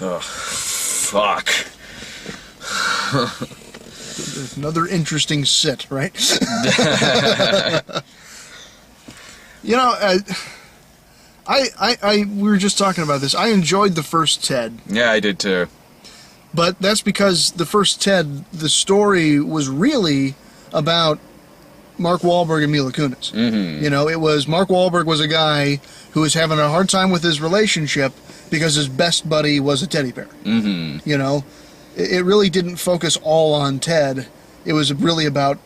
Ugh, fuck. Another interesting sit, right? You know, we were just talking about this. I enjoyed the first Ted. Yeah, I did too. But that's because the first Ted, the story was really about Mark Wahlberg and Mila Kunis. Mm-hmm. You know, it was Mark Wahlberg was a guy who was having a hard time with his relationship because his best buddy was a teddy bear. Mm-hmm. You know, it really didn't focus all on Ted. It was really about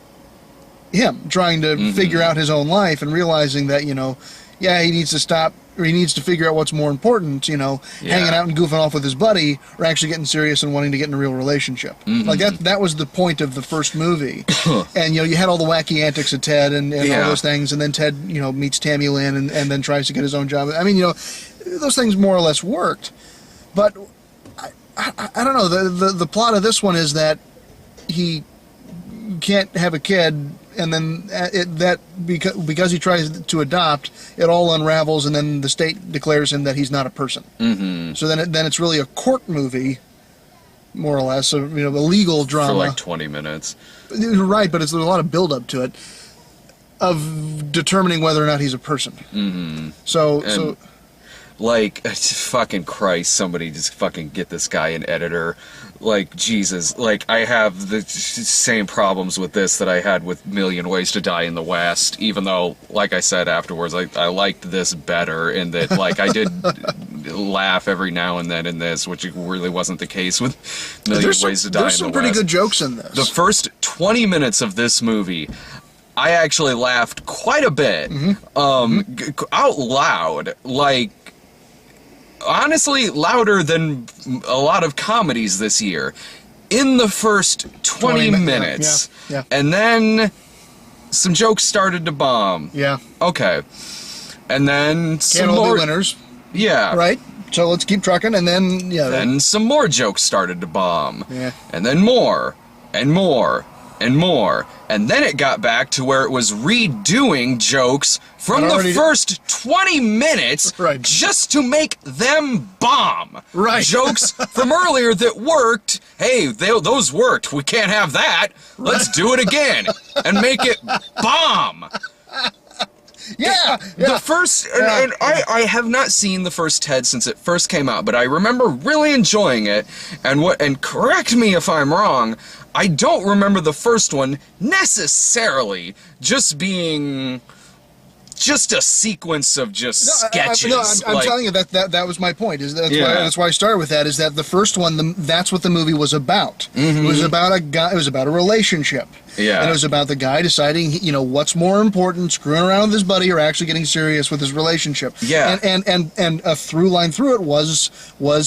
him trying to figure out his own life and realizing that, you know, yeah, he needs to stop, or he needs to figure out what's more important, you know, hanging out and goofing off with his buddy, or actually getting serious and wanting to get in a real relationship. Like, that was the point of the first movie. And, you know, you had all the wacky antics of Ted and all those things, and then Ted, you know, meets Tammy Lynn and then tries to get his own job. I mean, you know, those things more or less worked. But, I don't know, the plot of this one is that he can't have a kid, and then because he tries to adopt, it all unravels, and then the state declares him that he's not a person. Mm-hmm. So then it's really a court movie, more or less, so, you know, a legal drama. For like 20 minutes. Right, but there's a lot of build-up to it, of determining whether or not he's a person. Mm-hmm. So like, fucking Christ, somebody just fucking get this guy an editor. Like, Jesus. Like, I have the same problems with this that I had with Million Ways to Die in the West, even though, like I said afterwards, I liked this better in that, like, I did laugh every now and then in this, which really wasn't the case with Million Ways to Die in the West. There's some pretty good jokes in this. The first 20 minutes of this movie, I actually laughed quite a bit, out loud, like, honestly, louder than a lot of comedies this year. In the first 20 minutes. Yeah. And then some jokes started to bomb. Yeah. Okay. And then some Can't all more be winners. Yeah. Right? So let's keep trucking, and then, yeah. Then some more jokes started to bomb. Yeah. And then more, and more, and more. And then it got back to where it was redoing jokes from the first 20 minutes just to make them bomb. Right. Jokes from earlier that worked. Hey, those worked. We can't have that. Let's do it again and make it bomb. The first, and I have not seen the first Ted since it first came out, but I remember really enjoying it, and correct me if I'm wrong, I don't remember the first one necessarily just being just a sequence of just sketches. I'm telling you that was my point. That's why I started with that. Is that the first one? That's what the movie was about. It was about a guy. It was about a relationship. Yeah. And it was about the guy deciding, you know, what's more important, screwing around with his buddy or actually getting serious with his relationship. Yeah. And a through line through it was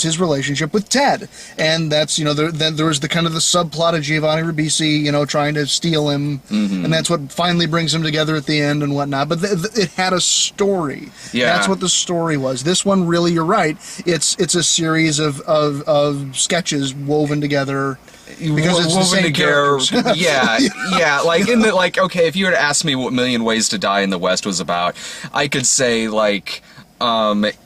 his relationship with Ted. And that's, you know, then there was the kind of the subplot of Giovanni Ribisi, you know, trying to steal him. And that's what finally brings them together at the end and whatnot. But it had a story. Yeah. That's what the story was. This one, really, you're right. It's a series of sketches woven together. Because it's the same characters. Yeah, like okay, if you were to ask me what Million Ways to Die in the West was about, I could say like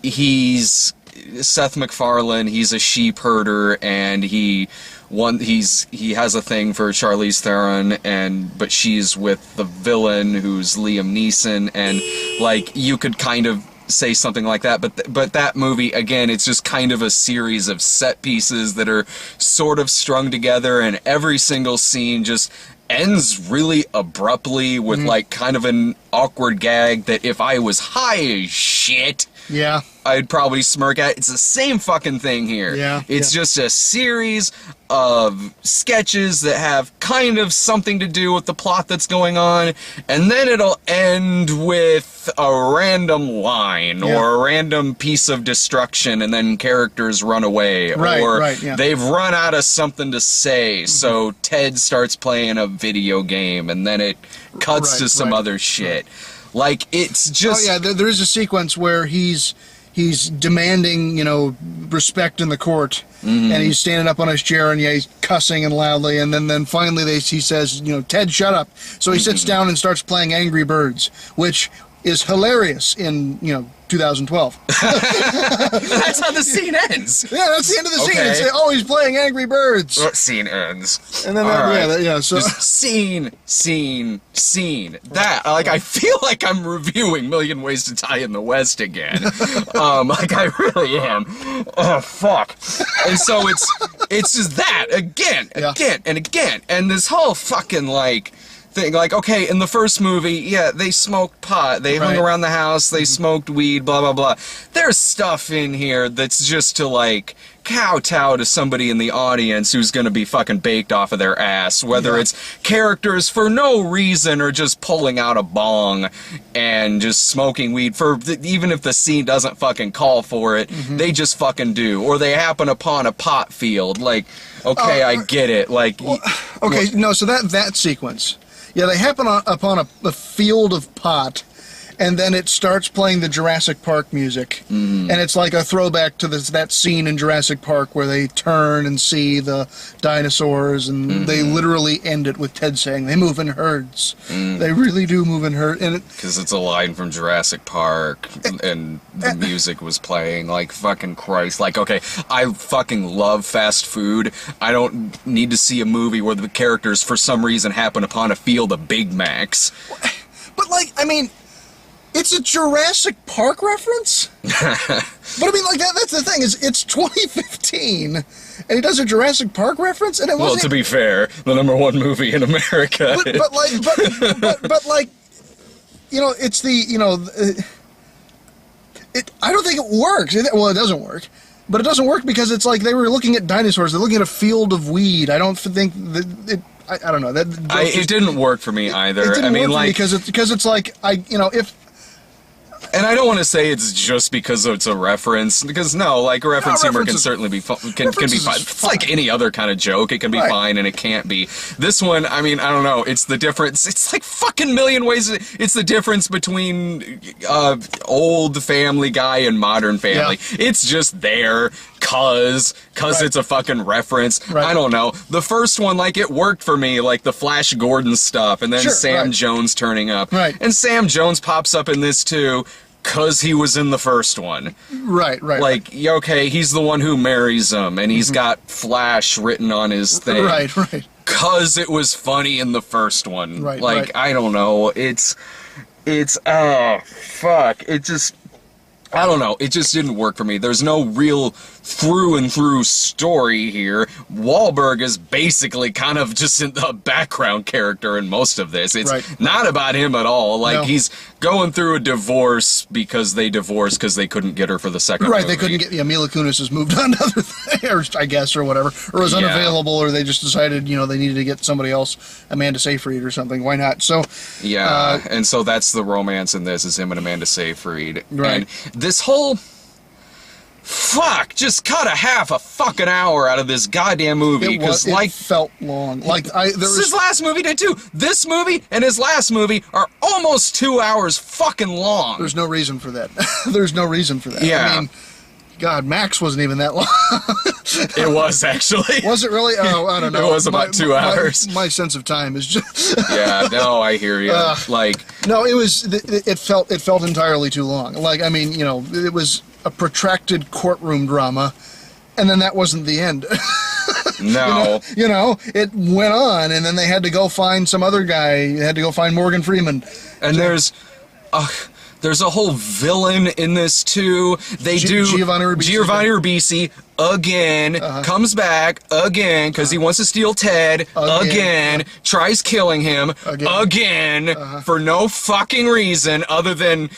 he's Seth MacFarlane, he's a sheep herder, and he has a thing for Charlize Theron, but she's with the villain who's Liam Neeson, and like you could kind of say something like that, but that movie, again, it's just kind of a series of set pieces that are sort of strung together, and every single scene just ends really abruptly with like kind of an awkward gag that if I was high as shit, I'd probably smirk at. It's the same fucking thing here. It's just a series of sketches that have kind of something to do with the plot that's going on, and then it'll end with a random line or a random piece of destruction, and then characters run away, or they've run out of something to say, so Ted starts playing a video game, and then it cuts to some other shit. Like, it's just... there is a sequence where he's demanding, you know, respect in the court, and he's standing up on his chair, and he's cussing and loudly, and then finally he says, you know, Ted, shut up. So he sits down and starts playing Angry Birds, which is hilarious in 2012. That's how the scene ends. Yeah, that's the end of the scene. Okay. It's he's playing Angry Birds. Scene ends. And then All right. so Just scene. That, like, I feel like I'm reviewing Million Ways to Die in the West again. Like, I really am. Oh, fuck. And so it's just that, again, and again. And this whole fucking, like, thing, like, okay, in the first movie, yeah, they smoked pot, they hung around the house, they smoked weed, blah, blah, blah. There's stuff in here that's just to, like, kowtow to somebody in the audience who's gonna be fucking baked off of their ass, whether it's characters for no reason or just pulling out a bong and just smoking weed for even if the scene doesn't fucking call for it, they just fucking do, or they happen upon a pot field, like, okay, I get it, like, okay, no, so that sequence, yeah, they happen upon a field of pot, and then it starts playing the Jurassic Park music, and it's like a throwback to that scene in Jurassic Park where they turn and see the dinosaurs, and they literally end it with Ted saying, they move in herds. They really do move in herds. Because it's a line from Jurassic Park, and the music was playing, like, fucking Christ. Like, okay, I fucking love fast food. I don't need to see a movie where the characters, for some reason, happen upon a field of Big Macs. But, like, I mean, it's a Jurassic Park reference? But I mean, like, that's the thing, is it's 2015, and he does a Jurassic Park reference, and it wasn't... Well, to be fair, the #1 movie in America. But like, it's the, I don't think it works. Well, it doesn't work. But it doesn't work because it's like they were looking at dinosaurs, they're looking at a field of weed. I don't think that it... I don't know. It didn't work for me either. It didn't I mean, work like, for me because it's like, if... And I don't want to say it's just because it's a reference, because no, like, reference humor can references- certainly be can be references fine. is It's like any other kind of joke. It can be Right. fine and it can't be. This one, I mean, I don't know. It's the difference. It's like fucking Million Ways. It's the difference between old Family Guy and Modern Family. Yeah. It's just there cause it's a fucking reference. Right. I don't know. The first one, like, it worked for me, like the Flash Gordon stuff, and then Sure, Sam right. Jones turning up. Right. And Sam Jones pops up in this too, cause he was in the first one. Right. Like, yeah, okay, he's the one who marries him, and he's got Flash written on his thing. Right. Cause it was funny in the first one. Right, Like, right. I don't know. It's, oh, fuck. It just, I don't know. It just didn't work for me. There's no real through and through story here. Wahlberg is basically kind of just in the background character in most of this. It's Right. not about him at all. Like, No. he's going through a divorce because they divorced because they couldn't get her for the second Right, movie. they couldn't get... Yeah, Mila Kunis has moved on to other things, I guess, or whatever. Or was Yeah. unavailable, or they just decided, they needed to get somebody else, Amanda Seyfried or something. Why not? So... Yeah, and so that's the romance in this, is him and Amanda Seyfried. Right. And this whole... Fuck! Just cut a half a fucking hour out of this goddamn movie, because, it felt long. Like, his last movie did too. This movie and his last movie are almost 2 hours fucking long. There's no reason for that. There's no reason for that. Yeah. I mean, God, Max wasn't even that long. It was, actually. Was it really? Oh, I don't know. It was about 2 hours. My sense of time is just... Yeah, no, I hear you. No, it was... It felt entirely too long. Like, I mean, it was a protracted courtroom drama, and then that wasn't the end. no. It went on, and then they had to go find some other guy. They had to go find Morgan Freeman. And there's a whole villain in this too. They do Giovanni Ribisi again, comes back again because he wants to steal Ted again, tries killing him again for no fucking reason other than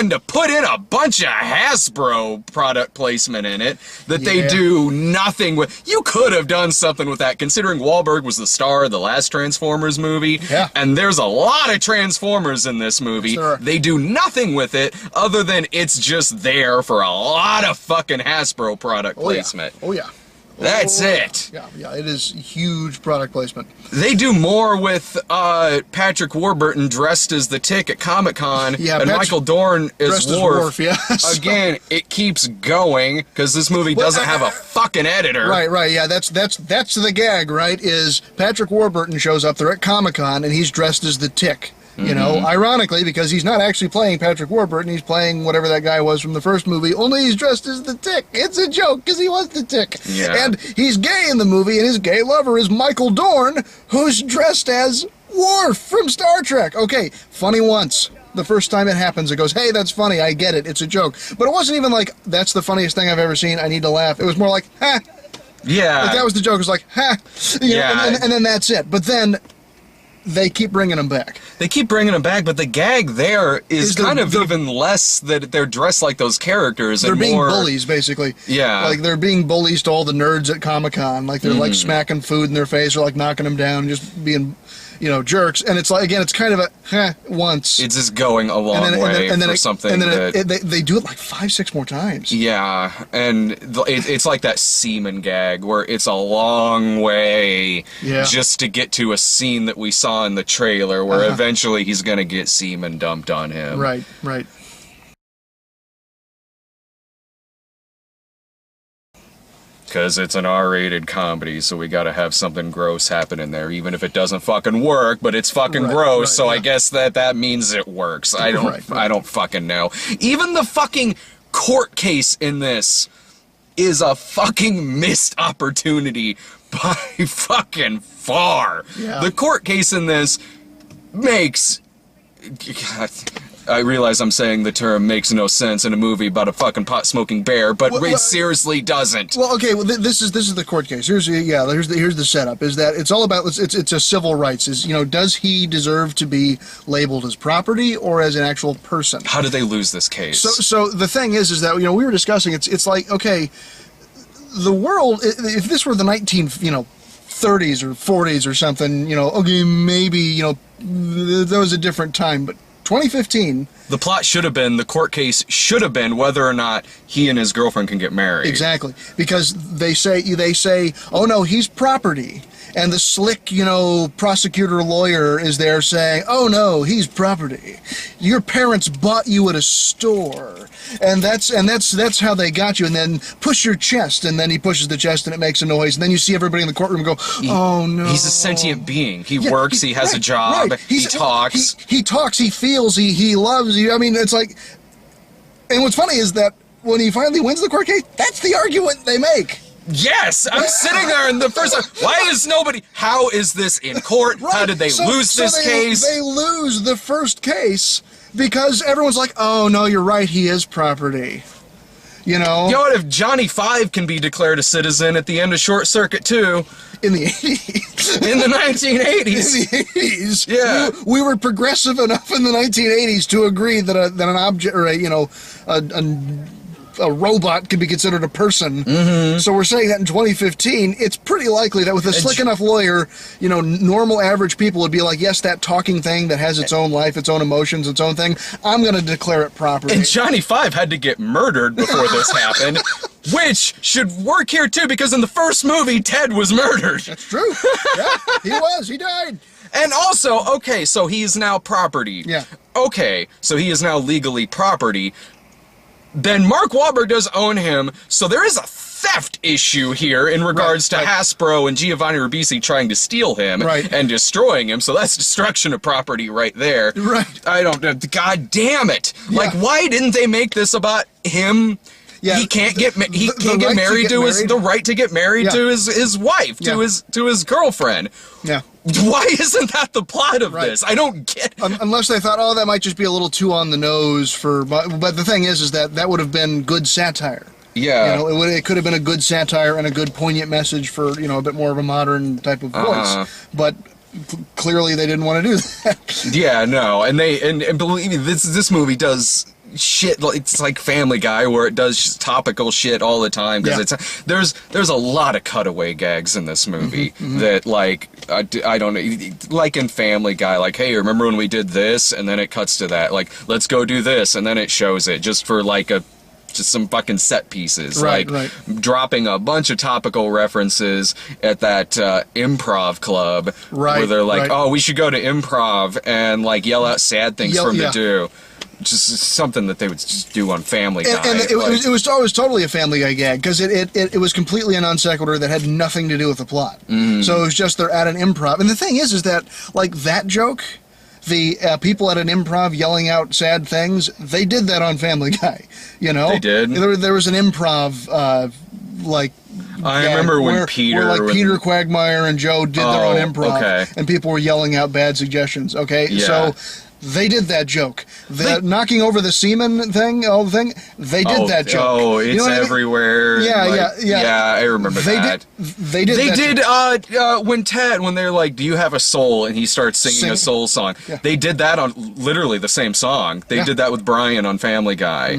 to put in a bunch of Hasbro product placement in it that they do nothing with. You could have done something with that, considering Wahlberg was the star of the last Transformers movie, and there's a lot of Transformers in this movie. Sure. They do nothing with it other than it's just there for a lot of fucking Hasbro product placement. Oh, yeah. That's it. Yeah, it is huge product placement. They do more with Patrick Warburton dressed as the Tick at Comic-Con, and Michael Dorn as Worf. Yes. Again, it keeps going because this movie doesn't have a fucking editor. Right. Yeah, that's the gag, right? Is Patrick Warburton shows up there at Comic-Con and he's dressed as the Tick. You know, ironically, because he's not actually playing Patrick Warburton, he's playing whatever that guy was from the first movie, only he's dressed as the Tick. It's a joke, because he was the Tick. Yeah. And he's gay in the movie, and his gay lover is Michael Dorn, who's dressed as Worf from Star Trek. Okay, funny once. The first time it happens, it goes, hey, that's funny, I get it, it's a joke. But it wasn't even like, that's the funniest thing I've ever seen, I need to laugh. It was more like, ha! Yeah. Like, that was the joke, it was like, ha! You Yeah. know, and then that's it. But then they keep bringing him back. They keep bringing them back, but the gag there is kind of even less that they're dressed like those characters. They're and being more bullies, basically. Yeah. Like, they're being bullies to all the nerds at Comic-Con. Like, they're, like, smacking food in their face or, like, knocking them down, just being, you know, jerks. And it's, like, again, it's kind of a, once. It's just going a long way for something and then that... they do it, like, 5-6 more times. Yeah, and it's like that semen gag where it's a long way just to get to a scene that we saw in the trailer where eventually he's going to get semen dumped on him. Right, right. Because it's an R-rated comedy, so we gotta have something gross happen in there, even if it doesn't fucking work, but it's fucking gross, so I guess that means it works. I don't fucking know. Even the fucking court case in this is a fucking missed opportunity by fucking far. Yeah. The court case in this makes... God, I realize I'm saying the term makes no sense in a movie about a fucking pot-smoking bear, but it seriously doesn't. Well, okay, well, this is the court case. Here's the setup. Is that it's all about it's a civil rights. Is, you know, does he deserve to be labeled as property or as an actual person? How did they lose this case? So the thing is that, you know, we were discussing it's like, okay, the world, if this were the 30s or 40s or something, you know, okay, maybe, you know, that was a different time, but 2015. The plot should have been, the court case should have been whether or not he and his girlfriend can get married. Exactly. Because they say, oh no, he's property. And the slick, you know, prosecutor lawyer is there saying, oh no, he's property. Your parents bought you at a store. And that's how they got you. And then push your chest, and then he pushes the chest and it makes a noise. And then you see everybody in the courtroom go, oh no. He's a sentient being. He works, he has a job, he talks. He talks, he feels, he loves you. I mean, it's like, and what's funny is that when he finally wins the court case, that's the argument they make. Yes, I'm sitting there in the first time. Why is nobody? How is this in court? Right. How did they lose this case? They lose the first case because everyone's like, "Oh no, you're right. He is property." You know. You know what? If Johnny Five can be declared a citizen at the end of Short Circuit 2 in the 80s, in the 1980s, in the 80s, yeah, we were progressive enough in the 1980s to agree that an object or a robot could be considered a person. Mm-hmm. So we're saying that in 2015, it's pretty likely that with a slick enough lawyer, you know, normal average people would be like, yes, that talking thing that has its own life, its own emotions, its own thing, I'm going to declare it property. And Johnny Five had to get murdered before this happened, which should work here too, because in the first movie, Ted was murdered. That's true. Yeah, he was. He died. And also, okay, so he's now property. Yeah. Okay, so he is now legally property. Then Mark Wahlberg does own him, so there is a theft issue here in regards to Hasbro and Giovanni Ribisi trying to steal him and destroying him, so that's destruction of property right there. Right. I don't... God damn it! Yeah. Like, why didn't they make this about him... Yeah, he can't get married to the right to get married to his wife, to his girlfriend. Yeah. Why isn't that the plot of this? I don't get it. Unless they thought, oh, that might just be a little too on the nose but the thing is that would have been good satire. Yeah. You know, it could have been a good satire and a good poignant message for, you know, a bit more of a modern type of voice. But clearly they didn't want to do that. Yeah, no. And believe me, this movie does shit, it's like Family Guy, where it does topical shit all the time, because there's a lot of cutaway gags in this movie that, like, I don't know, like in Family Guy, like, hey, remember when we did this, and then it cuts to that, like, let's go do this, and then it shows it just for like just some fucking set pieces, dropping a bunch of topical references at that improv club, where they're like, oh, we should go to improv and like yell out sad things for him to do. Just something that they would just do on Family Guy. And it was totally a Family Guy gag, because it was completely a non sequitur that had nothing to do with the plot. So it was just they're at an improv. And the thing is that, like, that joke, The people at an improv yelling out sad things, they did that on Family Guy. You know, They did? There was an improv like. I remember when Peter Quagmire and Joe did their own improv, okay. and people were yelling out bad suggestions. Okay, Yeah. so they did that joke. The knocking over the semen thing, they did that joke. Oh, it's You know what I mean? everywhere. Yeah. Yeah, I remember that. They They did. when they're like, "Do you have a soul?" and he starts singing a soul song. Yeah. They did that on literally the same song. They Yeah. did that with Brian on Family Guy.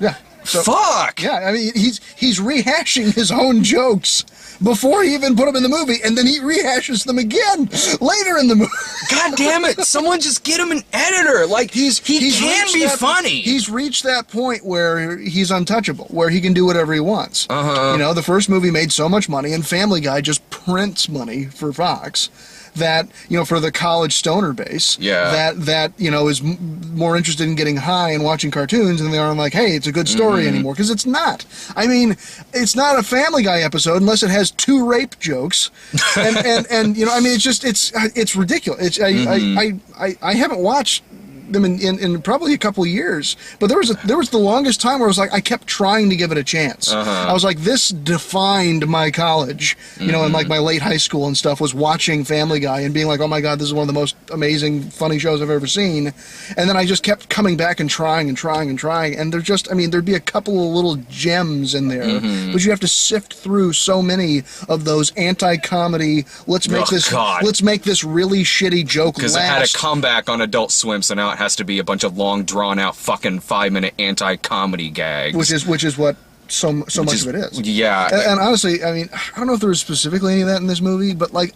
Yeah. So, Fuck. yeah, I mean, he's rehashing his own jokes before he even put them in the movie, and then he rehashes them again later in the movie. God damn it! Someone just get him an editor. Like he can reached be that- funny. He's reached that point where he's untouchable, where he can do whatever he wants. You know, the first movie made so much money, and Family Guy just prints money for Fox. That, you know, for the college stoner base, Yeah. that you know is more interested in getting high and watching cartoons than they are in like, hey, it's a good story anymore, because it's not. I mean, it's not a Family Guy episode unless it has 2 rape jokes, and you know, I mean, it's ridiculous. I haven't watched them in probably a couple of years, but there was the longest time where I was like, I kept trying to give it a chance. I was like, this defined my college, you know, and like my late high school and stuff, was watching Family Guy and being like, oh my god, this is one of the most amazing funny shows I've ever seen. And then I just kept coming back and trying, and there's just, I mean, there'd be a couple of little gems in there, but you have to sift through so many of those anti-comedy, let's make this really shitty joke Because it had a comeback on Adult Swim, so now it has to be a bunch of long, drawn-out, fucking 5-minute anti-comedy gags. which is what so much of it is. Yeah. And honestly, I mean, I don't know if there was specifically any of that in this movie, but like,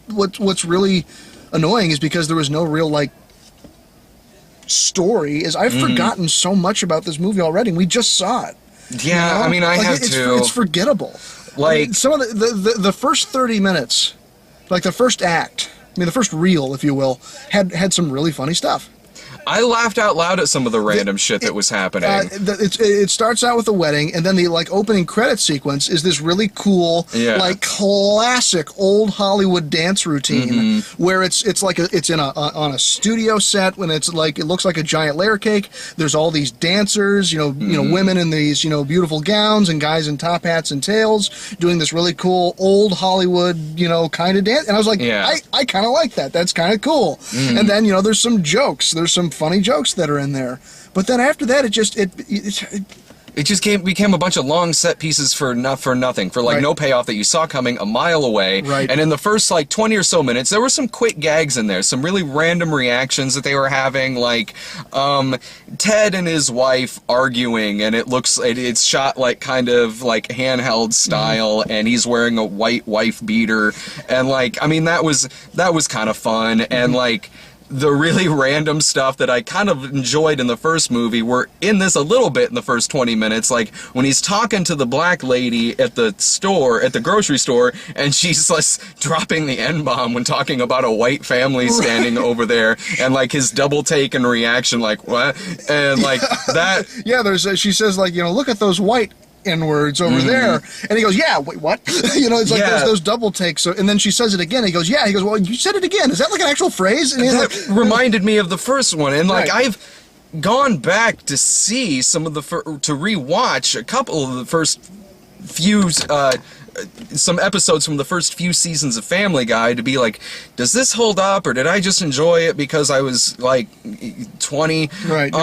what's really annoying is because there was no real like story. Is I've forgotten so much about this movie already. And we just saw it. Yeah, You know? I mean, I Like, have to. It's forgettable. Like- I mean, some of the first 30 minutes, like the first act, I mean, the first reel, if you will, had some really funny stuff. I laughed out loud at some of the random shit that was happening. It starts out with a wedding, and then the like opening credit sequence is this really cool, like classic old Hollywood dance routine where it's like it's in on a studio set when it's like it looks like a giant layer cake. There's all these dancers, you know, women in these beautiful gowns and guys in top hats and tails doing this really cool old Hollywood kind of dance. And I was like, I kind of like that. That's kind of cool. And then there's some jokes. There's some funny jokes that are in there, but then after that it just became a bunch of long set pieces for nothing, for like no payoff that you saw coming a mile away. Right. And in the first like 20 or so minutes, there were some quick gags in there, some really random reactions that they were having, like Ted and his wife arguing, and it's shot like kind of like handheld style, and he's wearing a white wife beater, and like, I mean, that was kind of fun, and like the really random stuff that I kind of enjoyed in the first movie were in this a little bit in the first 20 minutes. Like when he's talking to the black lady at the grocery store, and she's like dropping the N-bomb when talking about a white family standing over there, and like his double take and reaction, like what? And like that. Yeah, she says like, look at those white N-words over there, and he goes, yeah, wait, what? It's like those double takes. So, and then she says it again. He goes, yeah. He goes, well, you said it again. Is that like an actual phrase? And that reminded me of the first one, and like I've gone back to see some of to rewatch a couple of the first few some episodes from the first few seasons of Family Guy to be like, does this hold up, or did I just enjoy it because I was like 20? Right.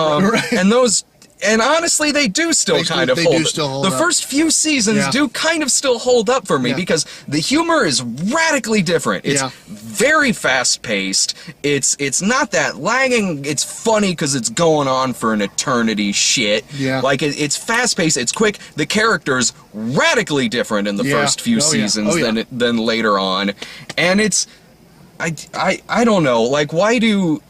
And those. And honestly, they do still hold up. The first few seasons do kind of still hold up for me because the humor is radically different. It's very fast-paced. It's not that lagging. It's funny because it's going on for an eternity shit. Yeah. Like, it's fast-paced. It's quick. The characters radically different in the first few seasons than later on. And it's... I don't know. Like, why do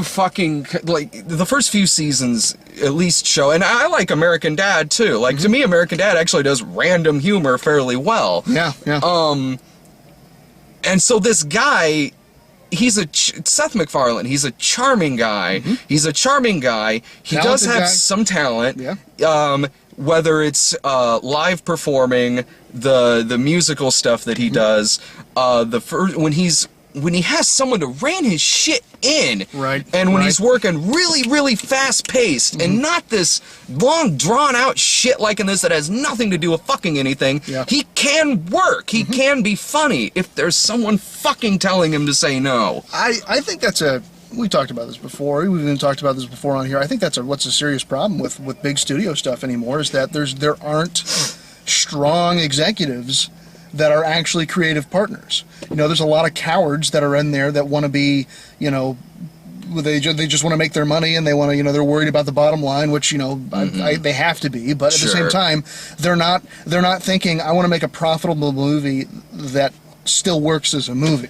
fucking, like, the first few seasons at least show, and I like American Dad too. Like, to me, American Dad actually does random humor fairly well. Yeah. And so this guy, Seth MacFarlane, he's a charming guy. He's a charming guy. He does have some talent. Yeah. Whether it's live performing, the musical stuff that he does, when he's when he has someone to rein his shit in, Right, and when right. he's working really, really fast-paced, and not this long, drawn-out shit like in this that has nothing to do with fucking anything, Yeah. he can work. He can be funny if there's someone fucking telling him to say no. I think that's a. We talked about this before. We've even talked about this before on here. I think that's what's a serious problem with big studio stuff anymore is that there aren't strong executives that are actually creative partners. You know, there's a lot of cowards that are in there that want to be, you know, they just want to make their money and they want to, you know, they're worried about the bottom line, which, you know, they have to be. But at the same Sure. time, they're not thinking, I want to make a profitable movie that still works as a movie.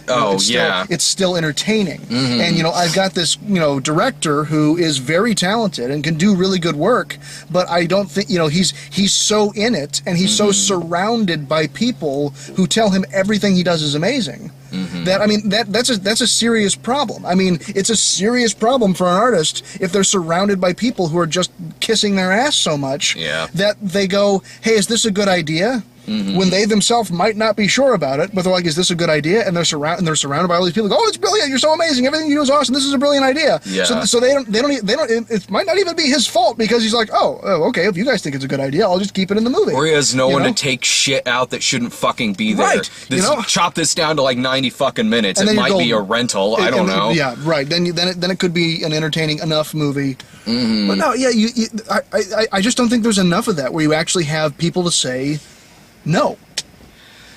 Oh, It's still, yeah. it's still entertaining. And, you know, I've got this, you know, director who is very talented and can do really good work, but I don't think, you know, he's so in it and he's so surrounded by people who tell him everything he does is amazing. That, I mean, that's a serious problem. I mean, it's a serious problem for an artist if they're surrounded by people who are just kissing their ass so much Yeah. that they go, hey, is this a good idea? When they themselves might not be sure about it, but they're like, "Is this a good idea?" And they're surrounded by all these people. Go, "Oh, it's brilliant! You're so amazing! Everything you do is awesome! This is a brilliant idea." Yeah. So they don't. It might not even be his fault because he's like, "Oh, okay. If you guys think it's a good idea, I'll just keep it in the movie." Or he has no You one know? to take shit out that shouldn't fucking be there. Right, you know? Chop this down to like 90 fucking minutes. And It then might you go- be a rental. I don't know. Yeah, right. Then it could be an entertaining enough movie. But no, yeah, I just don't think there's enough of that where you actually have people to say no.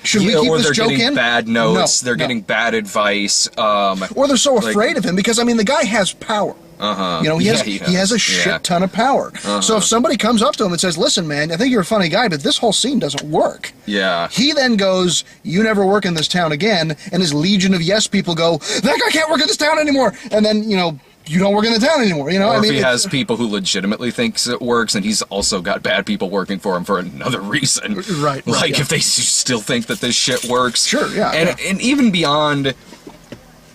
Should we Yeah, keep or this they're joke getting in? bad notes. No, They're no. getting bad advice. Or they're so afraid of him because I mean the guy has power. You know, he has a shit ton of power. So if somebody comes up to him and says, "Listen, man, I think you're a funny guy, but this whole scene doesn't work." Yeah. He then goes, "You never work in this town again," and his legion of yes people go, "That guy can't work in this town anymore." And then, you know, you don't work in the town anymore. You know, Or I mean, if he it's- has people who legitimately thinks it works, and he's also got bad people working for him for another reason. Right, Like yeah. if they still think that this shit works. Sure, yeah, And even beyond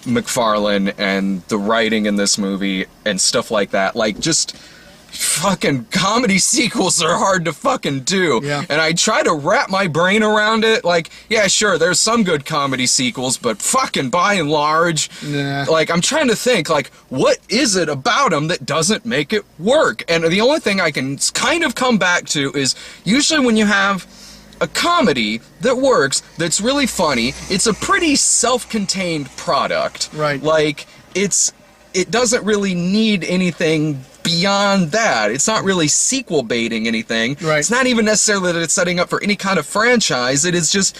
McFarlane and the writing in this movie and stuff like that, like just fucking comedy sequels are hard to fucking do. Yeah. And I try to wrap my brain around it. Like, yeah, sure, there's some good comedy sequels, but fucking by and large, Nah. like, I'm trying to think, like, what is it about them that doesn't make it work? And the only thing I can kind of come back to is usually when you have a comedy that works, that's really funny, it's a pretty self-contained product. Right. Like, it doesn't really need anything beyond that. It's not really sequel baiting anything. Right. It's not even necessarily that it's setting up for any kind of franchise. It is just,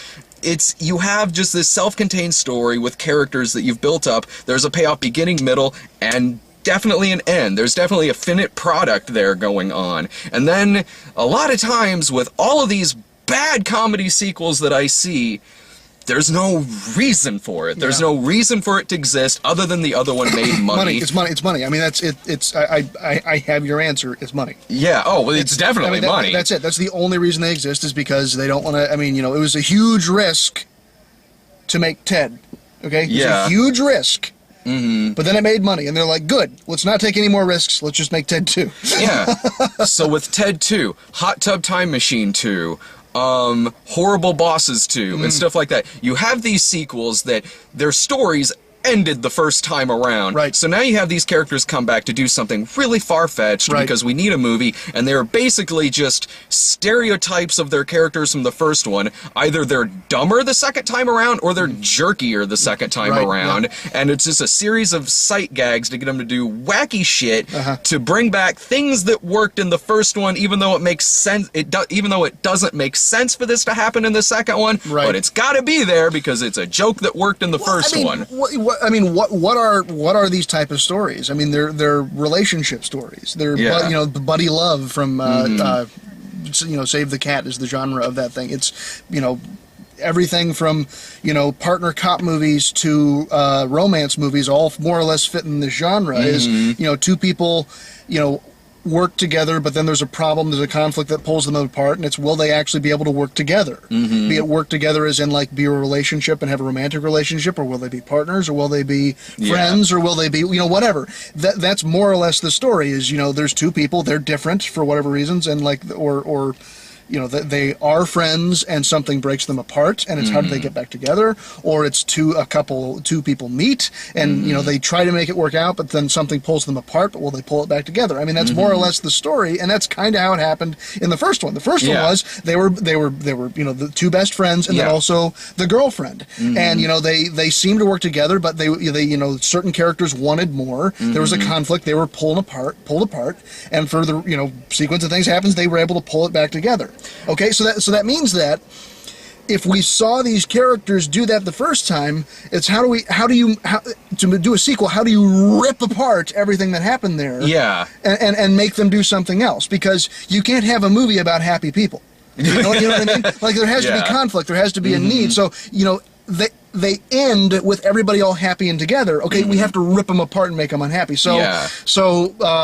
you have just this self-contained story with characters that you've built up. There's a payoff beginning, middle, and definitely an end. There's definitely a finite product there going on. And then a lot of times with all of these bad comedy sequels that I see, there's no reason for it. There's Yeah. no reason for it to exist other than the other one made money. It's money. It's money. I mean, that's it. I have your answer. It's money. Yeah. Oh, well, it's definitely I mean, money. That's it. That's the only reason they exist is because they don't want to. I mean, you know, it was a huge risk to make Ted. Okay. It was Yeah. a huge risk. But then it made money, and they're like, "Good. Let's not take any more risks. Let's just make Ted 2." Yeah. So with Ted 2, Hot Tub Time Machine 2, Horrible Bosses 2, and stuff like that, you have these sequels that their stories ended the first time around. Right. So now you have these characters come back to do something really far-fetched Right. because we need a movie, and they're basically just stereotypes of their characters from the first one. Either they're dumber the second time around, or they're jerkier the second time Right, around. And it's just a series of sight gags to get them to do wacky shit to bring back things that worked in the first one, even though it makes sense. Even though it doesn't make sense for this to happen in the second one, Right. but it's got to be there because it's a joke that worked in the first one. What are these type of stories? I mean, they're relationship stories. They're Yeah. you know, the buddy love from you know, Save the Cat is the genre of that thing. It's, you know, everything from, you know, partner cop movies to romance movies, all more or less fit in this genre. Is, you know, two people, you know, work together, but then there's a problem, there's a conflict that pulls them apart, and it's, will they actually be able to work together? Be it work together as in, like, be a relationship and have a romantic relationship, or will they be partners, or will they be friends, or will they be, you know, whatever. That's more or less the story, is, you know, there's two people, they're different for whatever reasons, and, like, or you know, that they are friends and something breaks them apart, and it's how do they get back together, or it's two people meet and you know they try to make it work out, but then something pulls them apart, but will they pull it back together? I mean, that's more or less the story, and that's kind of how it happened in the first one. The first one was they were you know the two best friends, and then also the girlfriend, and you know they seemed to work together, but they you know certain characters wanted more. There was a conflict. They were pulled apart, and for the you know sequence of things happens, they were able to pull it back together. Okay, so that means that if we saw these characters do that the first time, it's how to do a sequel, how do you rip apart everything that happened there? Yeah. And make them do something else, because you can't have a movie about happy people. You know what I mean? Like there has to be conflict, there has to be a need. So, you know, they end with everybody all happy and together. Okay, we have to rip them apart and make them unhappy. So,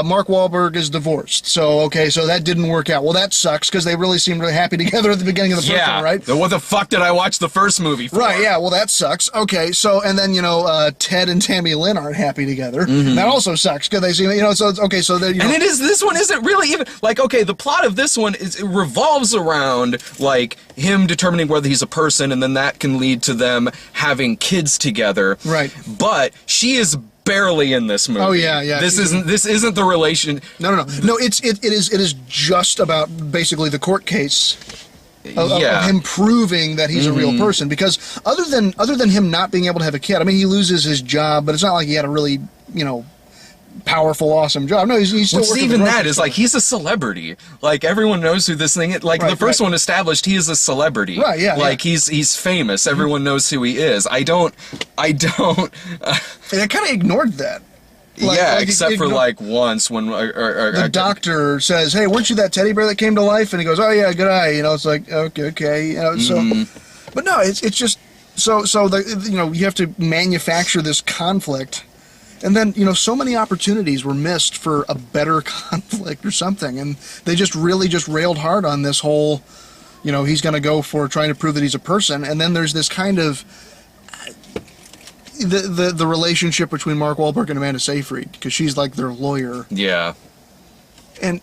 Mark Wahlberg is divorced. So, okay, so that didn't work out. Well, that sucks because they really seemed really happy together at the beginning of the first one, right? Then what the fuck did I watch the first movie for? Right, yeah, well, that sucks. Okay, so, and then, you know, Ted and Tammy Lynn aren't happy together. That also sucks because they seem, you know, so it's, okay, so then, you know. And this one isn't really even, like, okay, the plot of this one it revolves around, like, him determining whether he's a person, and then that can lead to them having kids together. Right. But she is barely in this movie. Oh yeah. This isn't the relation. No. It is just about basically the court case of him proving that he's a real person. Because other than him not being able to have a kid, I mean, he loses his job, but it's not like he had a really, you know, powerful, awesome job. No, he's still working. Even that is like he's a celebrity. Like everyone knows who this thing is. Like the first one established, he is a celebrity. Right. Yeah. Like he's famous. Everyone knows who he is. I don't. And I kind of ignored that. Except for like once when the doctor says, "Hey, weren't you that teddy bear that came to life?" And he goes, "Oh yeah, good eye." You know, it's like okay. You know, so, but no, it's just so you know you have to manufacture this conflict. And then, you know, so many opportunities were missed for a better conflict or something. And they just really just railed hard on this whole, you know, he's going to go for trying to prove that he's a person. And then there's this kind of, the relationship between Mark Wahlberg and Amanda Seyfried, because she's like their lawyer. Yeah. And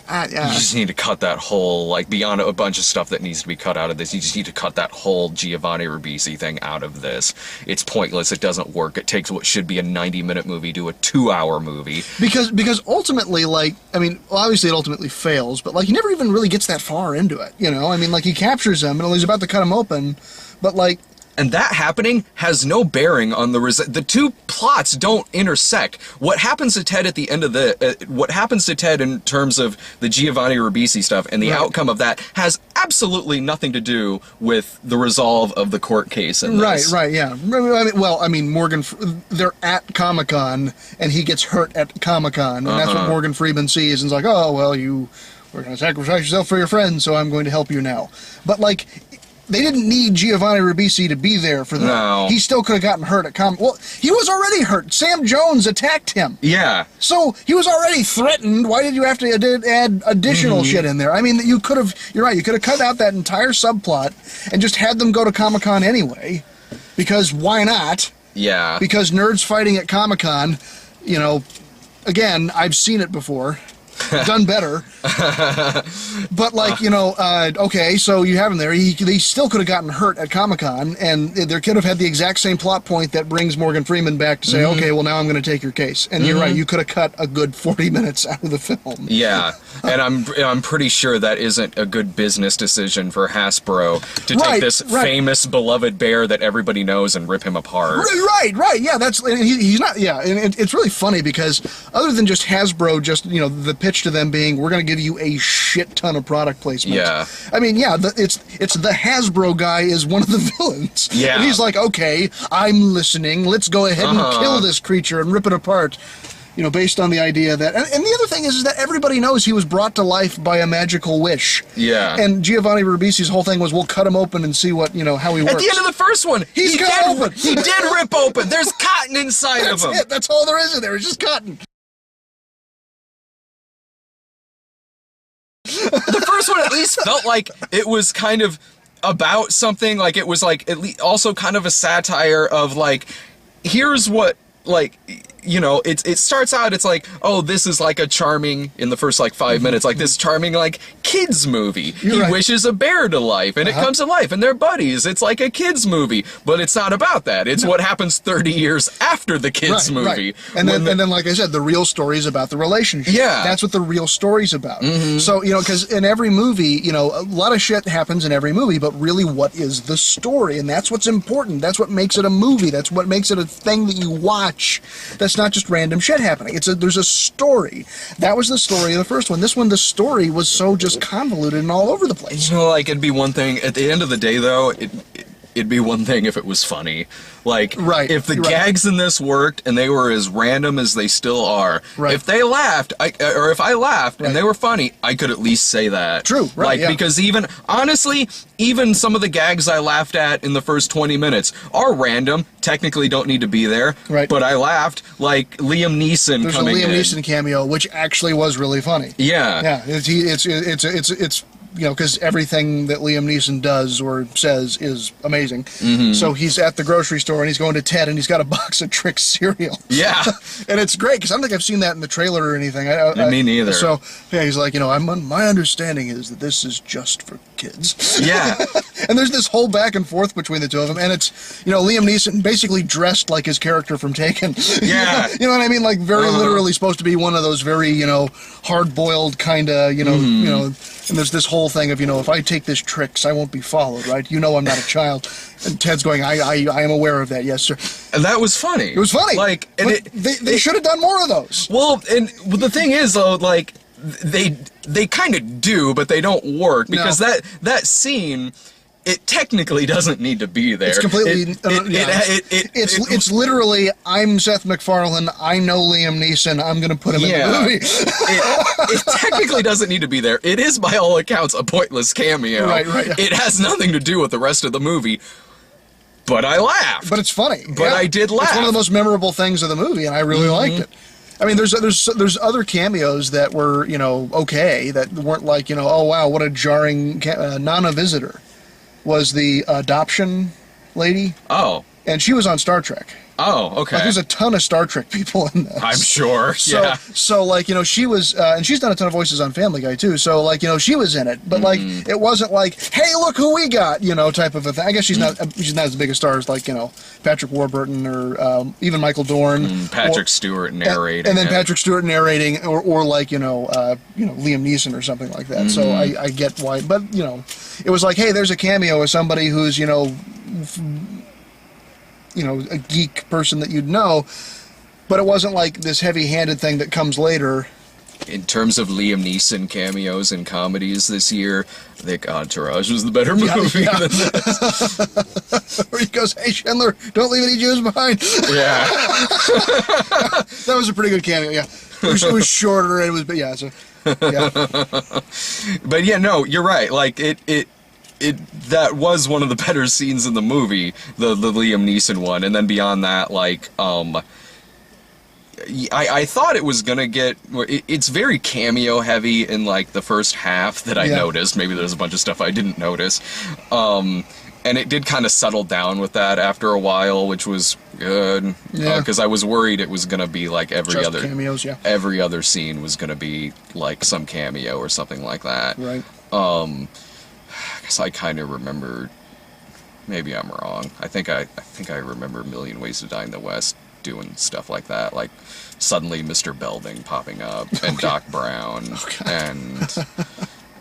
you just need to cut that whole, like, beyond a bunch of stuff that needs to be cut out of this, you just need to cut that whole Giovanni Ribisi thing out of this. It's pointless. It doesn't work. It takes what should be a 90-minute movie to a 2-hour movie. Because ultimately, like, I mean, well, obviously it ultimately fails, but, like, he never even really gets that far into it, you know? I mean, like, he captures him, and he's about to cut him open, but, like... And that happening has no bearing on the two plots don't intersect. What happens to Ted at the end of what happens to Ted in terms of the Giovanni Ribisi stuff and the outcome of that has absolutely nothing to do with the resolve of the court case in this. Right, yeah. I mean, Morgan, they're at Comic-Con, and he gets hurt at Comic-Con, and that's what Morgan Freeman sees, and is like, oh, well, you were going to sacrifice yourself for your friends, so I'm going to help you now. But, like... They didn't need Giovanni Ribisi to be there for that. No. He still could have gotten hurt at Well, he was already hurt. Sam Jones attacked him. Yeah. So he was already threatened. Why did you have to add additional shit in there? I mean, you could have, you're right, you could have cut out that entire subplot and just had them go to Comic-Con anyway. Because why not? Yeah. Because nerds fighting at Comic-Con, you know, again, I've seen it before. Done better. But, like, you know, okay, so you have him there. He still could have gotten hurt at Comic-Con, and there could have had the exact same plot point that brings Morgan Freeman back to say, okay, well, now I'm going to take your case. And you're right, you could have cut a good 40 minutes out of the film. Yeah, and I'm pretty sure that isn't a good business decision for Hasbro to take this famous, beloved bear that everybody knows and rip him apart. Right, yeah, he's not, yeah, and it's really funny because other than just Hasbro, just, you know, the pitch to them being, we're going to give you a shit ton of product placement. Yeah. I mean, yeah, it's the Hasbro guy is one of the villains. Yeah. And he's like, okay, I'm listening. Let's go ahead and kill this creature and rip it apart. You know, based on the idea that... And the other thing is that everybody knows he was brought to life by a magical wish. Yeah. And Giovanni Ribisi's whole thing was, we'll cut him open and see what, you know, how he works. At the end of the first one, he did rip open. There's cotton inside of him. That's it. That's all there is in there. It's just cotton. The first one at least felt like it was kind of about something, like it was like at least also kind of a satire of like, here's what, like, you know, it starts out, it's like, oh, this is like a charming, in the first like 5 minutes, like this charming like kids movie. He right. wishes a bear to life, and it comes to life, and they're buddies. It's like a kids movie, but it's not about that. It's what happens 30 years after the kids movie. Right. And then, like I said, the real story is about the relationship. Yeah. That's what the real story's about. So, you know, because in every movie, you know, a lot of shit happens in every movie, but really what is the story? And that's what's important. That's what makes it a movie. That's what makes it a thing that you watch. That's not just random shit happening. There's a story. That was the story of the first one. This one, the story was so just convoluted and all over the place. You know, like, it'd be one thing, at the end of the day, though, it'd be one thing if it was funny. Like, if the gags in this worked and they were as random as they still are, if they laughed, or if I laughed and they were funny, I could at least say that. True, right, Like, because even, honestly, even some of the gags I laughed at in the first 20 minutes are random, technically don't need to be there, but I laughed, like Liam Neeson coming in. There's a Liam Neeson cameo, which actually was really funny. Yeah. Yeah, it's you know, because everything that Liam Neeson does or says is amazing. So he's at the grocery store and he's going to Ted and he's got a box of Trix cereal. Yeah. And it's great because I don't think I've seen that in the trailer or anything. Me neither. So, yeah, he's like, you know, my understanding is that this is just for kids. Yeah. And there's this whole back and forth between the two of them, and it's, you know, Liam Neeson basically dressed like his character from Taken. Yeah. You know what I mean? Like, very literally supposed to be one of those very, you know, hard-boiled kind of, you know, and there's this whole thing of, you know, if I take this Trix, I won't be followed, right? You know I'm not a child. And Ted's going, I am aware of that, yes, sir. And that was funny. It was funny. Like, and they should have done more of those. Well, and the thing is, though, like, they kind of do, but they don't work, because that scene, it technically doesn't need to be there. It's completely... It's literally, I'm Seth MacFarlane, I know Liam Neeson, I'm going to put him in the movie. It technically doesn't need to be there. It is, by all accounts, a pointless cameo. Right. It has nothing to do with the rest of the movie. But I laughed. But it's funny. But I did laugh. It's one of the most memorable things of the movie, and I really liked it. I mean, there's other cameos that were, you know, okay, that weren't like, you know, oh, wow, what a jarring... Nana Visitor was the adoption lady. Oh. And she was on Star Trek. Oh, okay. Like, there's a ton of Star Trek people in this. I'm sure, yeah. So, like, you know, she was, and she's done a ton of voices on Family Guy, too, so, like, you know, she was in it, but, like, it wasn't like, hey, look who we got, you know, type of a thing. I guess she's not as big a star as, like, you know, Patrick Warburton or even Michael Dorn. Patrick Stewart narrating. And then Patrick Stewart narrating, or like, you know, Liam Neeson or something like that. So I get why, but, you know, it was like, hey, there's a cameo of somebody who's, you know, a geek person that you'd know, but it wasn't like this heavy-handed thing that comes later. In terms of Liam Neeson cameos in comedies this year, I think Entourage was the better movie than this. Where he goes, hey, Schindler, don't leave any Jews behind. Yeah. That was a pretty good cameo, yeah. It was shorter, and it was, but yeah, so, yeah. But yeah, no, you're right. Like, that was one of the better scenes in the movie, the Liam Neeson one, and then beyond that, like, I thought it was gonna get, it's very cameo heavy in, like, the first half that I noticed. Maybe there's a bunch of stuff I didn't notice. And it did kind of settle down with that after a while, which was good. Because I was worried it was gonna be like every other scene was gonna be like some cameo or something like that. Right. I guess I kind of remember, maybe I'm wrong. I think I remember A Million Ways to Die in the West doing stuff like that, like suddenly Mr. Belding popping up and Doc Brown and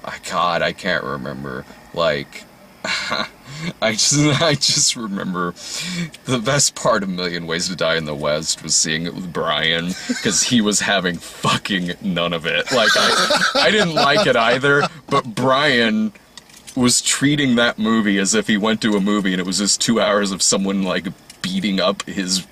I can't remember. Like, I just remember the best part of A Million Ways to Die in the West was seeing it with Brian, because he was having fucking none of it. Like, I didn't like it either, but Brian was treating that movie as if he went to a movie and it was just 2 hours of someone, like, beating up his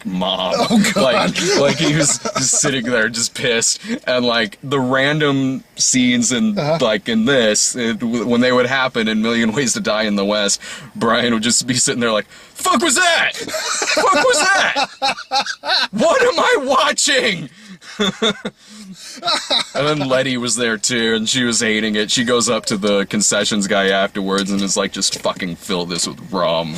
mom. Oh, God. Like he was just sitting there just pissed, and like the random scenes in like in this when they would happen in Million Ways to Die in the West, Brian would just be sitting there like, fuck was that? Fuck was that? What am I watching? And then Letty was there too, and she was hating it. She goes up to the concessions guy afterwards and is like, just fucking fill this with rum.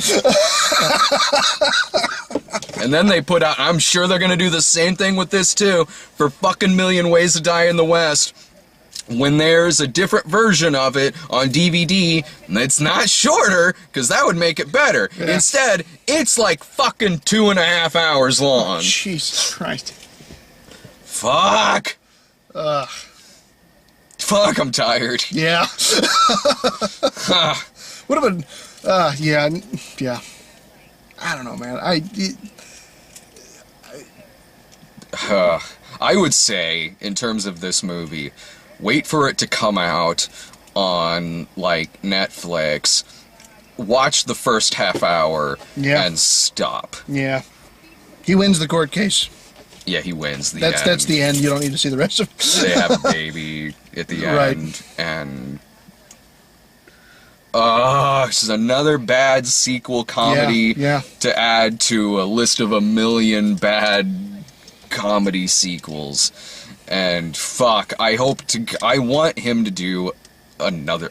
And then they put out, I'm sure they're gonna do the same thing with this too, for fucking Million Ways to Die in the West. When there's a different version of it on DVD, it's not shorter, because that would make it better. Yeah. Instead, it's like fucking 2.5 hours long. Jesus Christ. Fuck. Ugh. Fuck, I'm tired. Yeah. Would have been, yeah. I don't know, man. I would say, in terms of this movie, wait for it to come out on, like, Netflix, watch the first half hour, and stop. Yeah. He wins the court case. Yeah, he wins the end. That's the end. You don't need to see the rest of it. They have a baby at the Right. end, and... this is another bad sequel comedy Yeah. to add to a list of 1 million bad comedy sequels. And fuck, I want him to do another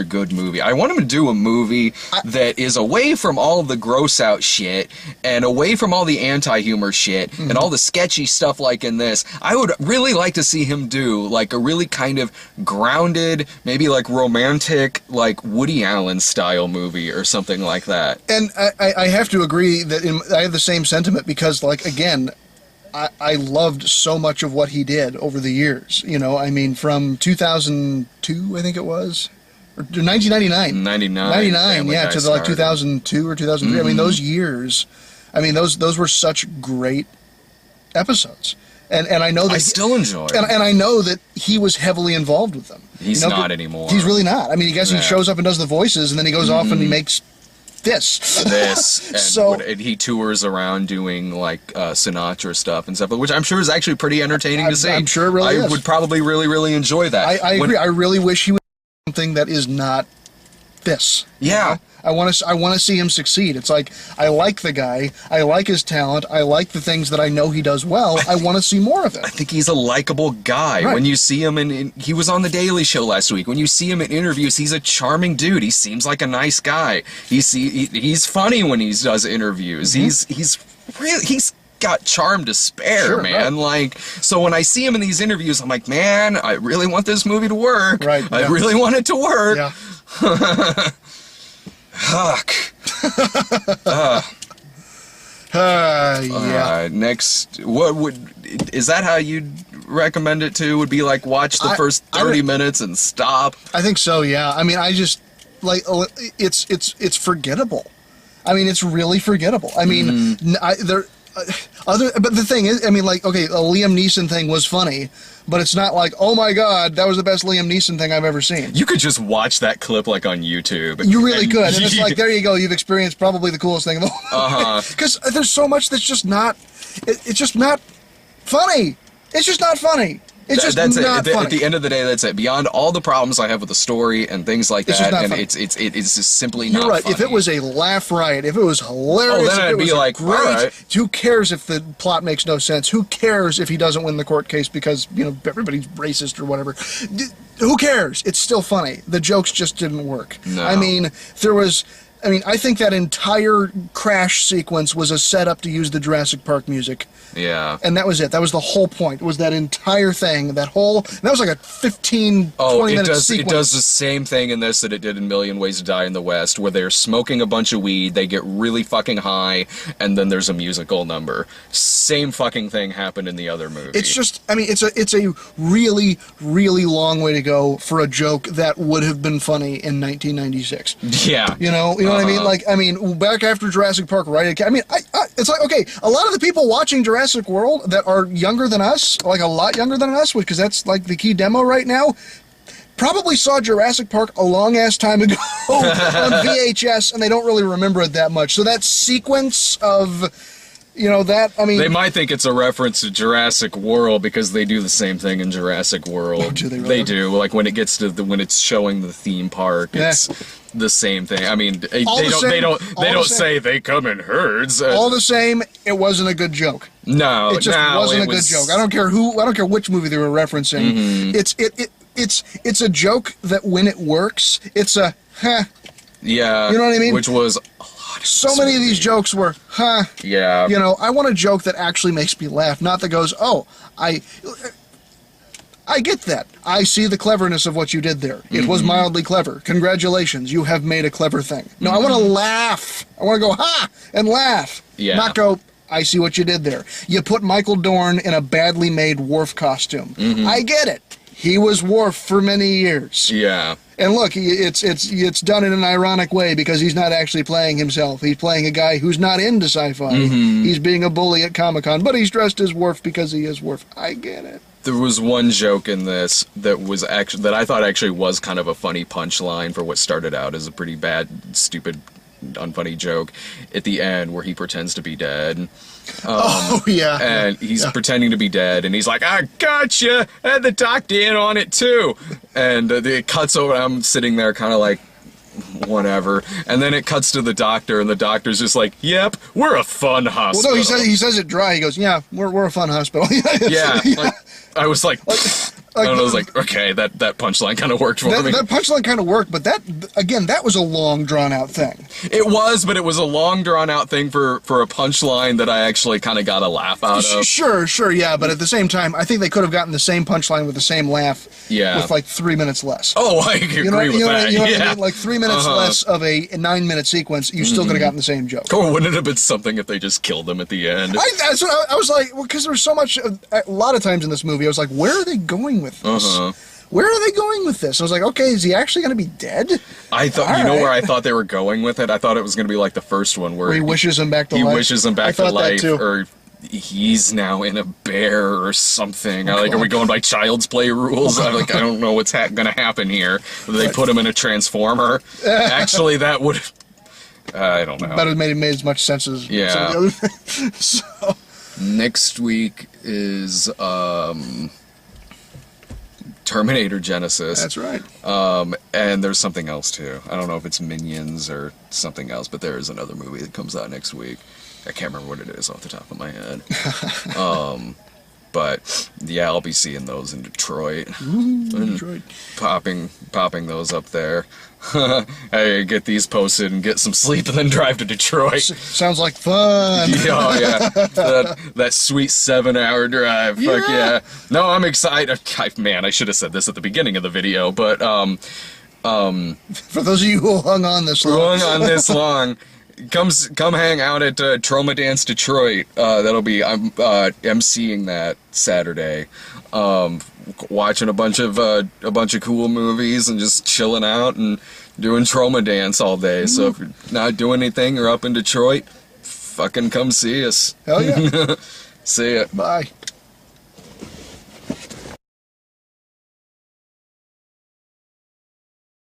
good movie. I want him to do a movie that is away from all of the gross out shit and away from all the anti-humor shit and all the sketchy stuff like in this. I would really like to see him do like a really kind of grounded, maybe like romantic, like Woody Allen style movie or something like that. And I have to agree that I have the same sentiment because, like, again, I loved so much of what he did over the years. You know, I mean, from 2002, I think it was, or 1999. 99, yeah, to like 2002 or 2003. I mean, those years, I mean, those were such great episodes. And I know that I still enjoy it. And I know that he was heavily involved with them. He's not anymore. He's really not. I mean, I guess he shows up and does the voices, and then he goes off and he makes this. And So- and he tours around doing like Sinatra stuff and stuff, which I'm sure is actually pretty entertaining to see. I'm sure it really I is. would probably really, really enjoy that. I agree. I really wish he would do something that is not this. you Yeah. know? I want to see him succeed. It's like, I like the guy. I like his talent. I like the things that I know he does well. I want to see more of it. I think he's a likable guy. Right. When you see him he was on The Daily Show last week. When you see him in interviews, he's a charming dude. He seems like a nice guy. He's funny when he does interviews. He's got charm to spare, Sure, man. right. Like, so when I see him in these interviews, I'm like, man, I really want this movie to work. Right, I yeah. really want it to work. Yeah. Fuck. Yeah. Next, is that how you'd recommend it to? Would be like watch the first 30 minutes and stop? I think so. Yeah. I mean, I just like it's forgettable. I mean, it's really forgettable. I mean, but the thing is, I mean, like, okay, a Liam Neeson thing was funny, but it's not like, oh my god, that was the best Liam Neeson thing I've ever seen. You could just watch that clip like on YouTube. You really could, and it's like, there you go, you've experienced probably the coolest thing in the world. Because there's so much that's just not, it's just not funny. It's just not funny. It's just that's not it. funny. At the end of the day, that's it. Beyond all the problems I have with the story and things like It's just that, not and funny. it's just simply You're not right. funny. If it was a laugh riot, if it was hilarious, then if I'd it be was like, great, all right. who cares if the plot makes no sense? Who cares if he doesn't win the court case because, you know, everybody's racist or whatever? Who cares? It's still funny. The jokes just didn't work. No. I mean, I think that entire crash sequence was a setup to use the Jurassic Park music. Yeah. And that was it. That was the whole point. Was that entire thing, that was like a 15, 20 minute sequence. It does the same thing in this that it did in Million Ways to Die in the West, where they're smoking a bunch of weed, they get really fucking high, and then there's a musical number. Same fucking thing happened in the other movie. It's just, I mean, it's a really, really long way to go for a joke that would have been funny in 1996. Yeah. You know what I mean? Like, I mean, back after Jurassic Park, right? I mean, it's like, okay, a lot of the people watching Jurassic World that are younger than us, like a lot younger than us, because that's like the key demo right now, probably saw Jurassic Park a long-ass time ago on VHS, and they don't really remember it that much. So that sequence of You know, that, I mean... They might think it's a reference to Jurassic World because they do the same thing in Jurassic World. Oh, do they really? They do. Like when it gets to when it's showing the theme park, it's the same thing. I mean, they don't say they come in herds. All the same, it wasn't a good joke. No, it just wasn't a good joke. I don't care which movie they were referencing. Mm-hmm. It's a joke that when it works, it's a Yeah. You know what I mean? Which was so many of these jokes were, Yeah. You know, I want a joke that actually makes me laugh, not that goes, oh, I get that. I see the cleverness of what you did there. It was mildly clever. Congratulations, you have made a clever thing. No, I want to laugh. I want to go, ha, and laugh. Yeah. Not go, I see what you did there. You put Michael Dorn in a badly made Worf costume. I get it. He was Worf for many years. Yeah. And look, it's done in an ironic way because he's not actually playing himself. He's playing a guy who's not into sci-fi. He's being a bully at Comic-Con, but he's dressed as Worf because he is Worf. I get it. There was one joke in this that I thought actually was kind of a funny punchline for what started out as a pretty bad, stupid, unfunny joke at the end where he pretends to be dead. Oh, yeah. And he's pretending to be dead, and he's like, I gotcha! I had the doctor in on it, too! And it cuts over, I'm sitting there kind of like, whatever. And then it cuts to the doctor, and the doctor's just like, yep, we're a fun hospital. Well, no, he says it dry. He goes, yeah, we're a fun hospital. Yeah. Like, I was like... I was like, okay, that punchline kind of worked for me. That punchline kind of worked, but that was a long, drawn-out thing. It was, but it was a long, drawn-out thing for a punchline that I actually kind of got a laugh out of. Sure, yeah, but at the same time, I think they could have gotten the same punchline with the same laugh with like 3 minutes less. Oh, I agree with that. You know what I mean? Like 3 minutes less of a 9-minute sequence, you still could have gotten the same joke. Or wouldn't it have been something if they just killed him at the end? That's what I was like, well, because there was so much, a lot of times in this movie, I was like, where are they going with this? Where are they going with this? I was like, okay, is he actually going to be dead? I thought, you know where I thought they were going with it? I thought it was going to be like the first one where he wishes him back to life. He wishes him back to life, too. or he's now in a bear or something. Like, are we going by Child's Play rules? I don't know what's going to happen here. They put him in a transformer. Actually, that would. I don't know. But it made as much sense as some of the other things. So. Next week is Terminator Genesis. That's right. And there's something else too. I don't know if it's Minions or something else, but there is another movie that comes out next week. I can't remember what it is off the top of my head. But yeah, I'll be seeing those in Detroit. Detroit. Popping those up there. I get these posted and get some sleep and then drive to Detroit. Sounds like fun. Oh, yeah. That sweet 7-hour drive. Yeah. Fuck yeah. No, I'm excited. Man, I should have said this at the beginning of the video, but for those of you who hung on this long. Come hang out at Trauma Dance Detroit. That'll be I'm emceeing that Saturday. Watching a bunch of cool movies and just chilling out and doing Trauma Dance all day. So if you're not doing anything or up in Detroit, fucking come see us. Hell yeah. See ya. Bye.